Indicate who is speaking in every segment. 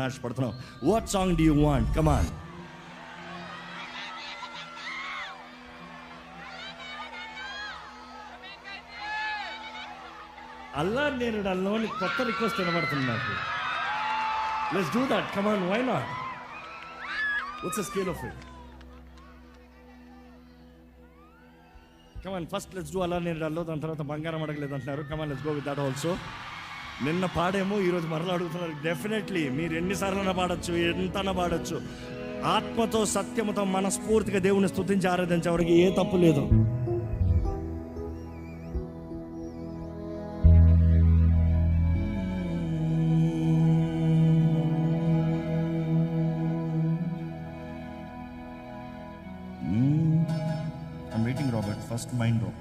Speaker 1: ఆశపడుతున్నాం. What song do you want? Come on. అల్లా నేను దానిలోని కొత్త రిక్వెస్ట్ వినబడుతుంది నాకు. Let's do that. Come on, why not? What's the scale of it? Come on, first let's do అల్లా నేను దానిలో, దాని తర్వాత బంగారం అడగలేదు అంటున్నారు. Come on, let's go with that also. నిన్న పాడేమో, ఈరోజు మరలా అడుగుతున్నారు. డెఫినెట్లీ మీరు ఎన్నిసార్లైనా పాడొచ్చు, ఎంతనా పాడొచ్చు. ఆత్మతో సత్యముతో మనస్ఫూర్తిగా దేవుని స్తుతించి ఆరాధించేవాడికి ఏ తప్పు లేదు. I'm waiting, Robert. First mind drop.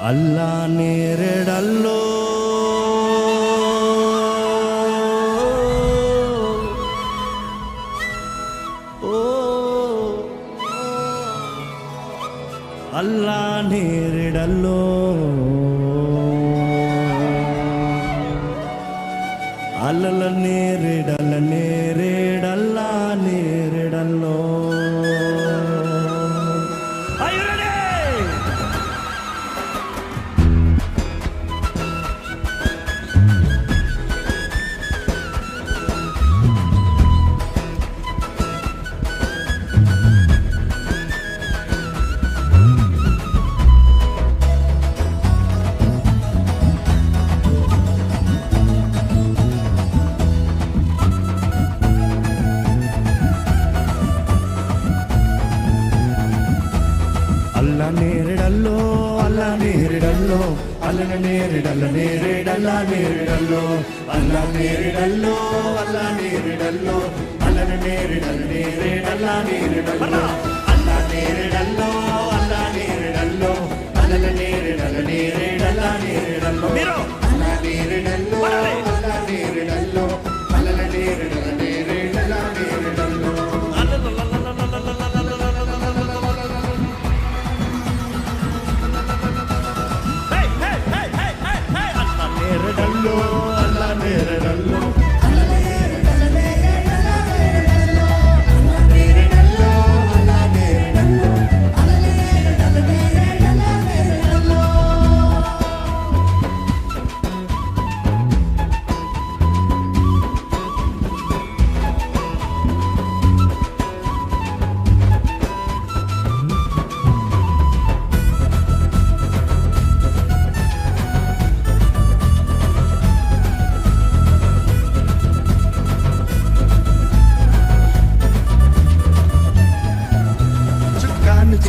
Speaker 1: అల్లా నేరెడల్లో అల్లా నేరెడల్లో అల్లల నేరెడల నేరేడల్లా నేరెడల్లో. అల్లా నేరెడల్లో అల్లా నేరెడల్లో అల్లన నేరెడల్ల నేరేడల్లా నేరెడల్లో. అల్లా నేరెడల్లో అల్లా నేరెడల్లో అల్లన నేరెడల్ల నేరేడల్లా నేరెడల్లో. అల్లా నేరెడల్లో అల్లా నేరెడల్లో అల్లన నేరెడల్ల నేరేడల్లా నేరెడల్లో. అల్లా నేరెడల్లో అల్లా నేరెడల్లో అల్లన నేరెడల్ల నేరేడల్లా నేరెడల్లో. నేరెడల్లో అల్లా నేరెడల్లో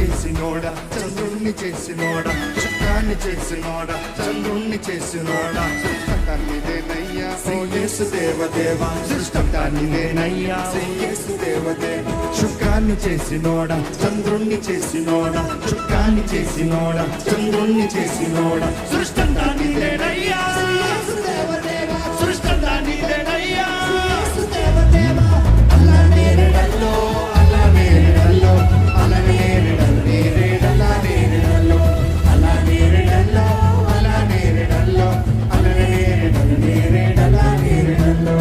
Speaker 1: చేసినోడా చంద్రుణ్ణి చేసినోడా చుక్కాన్ని చేసినోడా చంద్రుణ్ణి చేసినోడా. సృష్టకాన్నిదేనయ్యా శ్రీ యేసు దేవదేవా, సృష్టకాన్నిదేనయ్యా శ్రీ యేసు దేవదేవా. చుక్కాన్ని చేసినోడా చంద్రుణ్ణి చేసినోడా చుక్కాన్ని చేసినోడా చంద్రుణ్ణి చేసినోడా. సృష్టకాన్నిదేనయ్యా శ్రీ యేసు దేవదేవా, సృష్టకాన్నిదేనయ్యా శ్రీ యేసు దేవదేవా. అల్లా నేరెడల్లో అల్లా నేరెడల్లో అల్లా నేరెడల్ల నేరేడల్లా నేరెడల్లో. అల్లా నేరెడల్లో అల్లా నేరెడల్లో అల్లా నేరెడల్ల నేరేడల్లా నేరెడల్లో.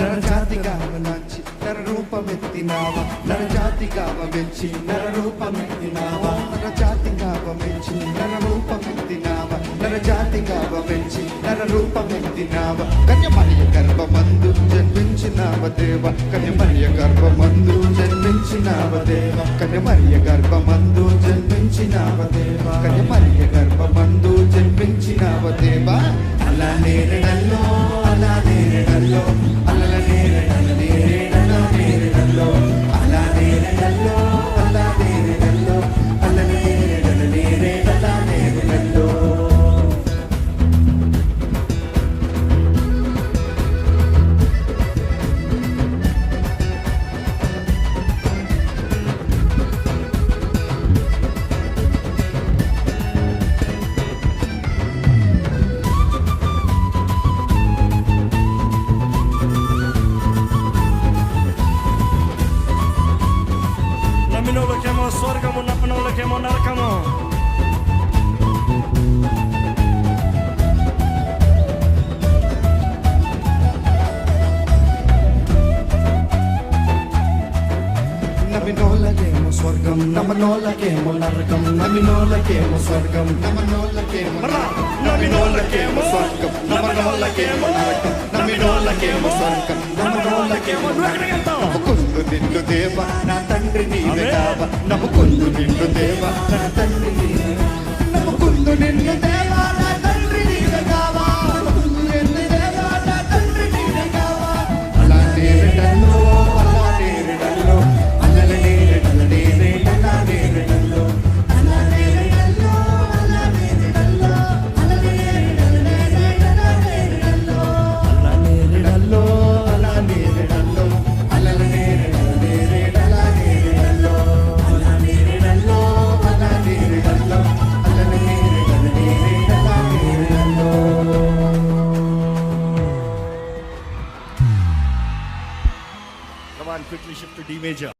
Speaker 1: నరజాతిగా అవలాంచి నరరూపమెత్తినావా, నరజాతిగా అవమెచ్చి నరరూపమెత్తినావా, నరజాతిగా అవమెచ్చి నరరూపమెత్తినావా.
Speaker 2: నరజాతిగా పెంచి నర రూపమెత్తినావ కన్యమరియ గర్భమందు జన్మించినావ దేవ కన్యమరియ గర్భమందు జన్మించినావ దేవ కన్యమరియ గర్భమందు జన్మించినావ దేవ కన్యమరియ గర్భమందు జన్మించినావ దేవ అలా నేరడల్లో అలా నేరడల్లో అలల నేరడల నేరడల నేరడల్లో అలా నేరడల్లో అలా నేరడల్లో అలల నేరడల నేరడల నేరడల్లో
Speaker 1: నమ్మినోళ్ళకేమో స్వర్గము, నమ్మనోళ్ళకేమో నరకము.
Speaker 2: నమ్మినోళ్ళకేమో స్వర్గం నమ్మనోళ్ళకేమో నరకం నమ్మినోళ్ళకేమో స్వర్గం నమ్మనోళ్ళకేమో నరకం నమ్మినోళ్ళకేమో స్వర్గం నమ్మనోళ్ళకేమో నరకం నమ్మినోళ్ళకేమో స్వర్గం నమ్మనోళ్ళకేమో నరకం నమ్ముకుందు నిన్ను దేవ నా తండ్రి నీవే కావ నమ్ముకుందు నిన్ను దేవ నా తండ్రి నీవే నమ్ముకుందు నిన్ను దేవ నా తండ్రి నీవే కావ నమ్ముకుందు నిన్ను దేవ నా తండ్రి నీవే కావ అలా నేరడల్లో అలా నేరడల్లో అలల నేరడల నేరడల నేరడల్లో అలా నేరడల్లో అలా నేరడల్లో అలల నేరడల నేరడల నేరడల్లో అలా నేరడల్లో అలా నేరడల్లో అలల నేరడల నేరడల నేరడల్లో అలా నేరడల్లో అలా నేరడల్లో అలల నేరడల నేరడల నేరడల్లో.
Speaker 1: Come on, quickly shift to D major.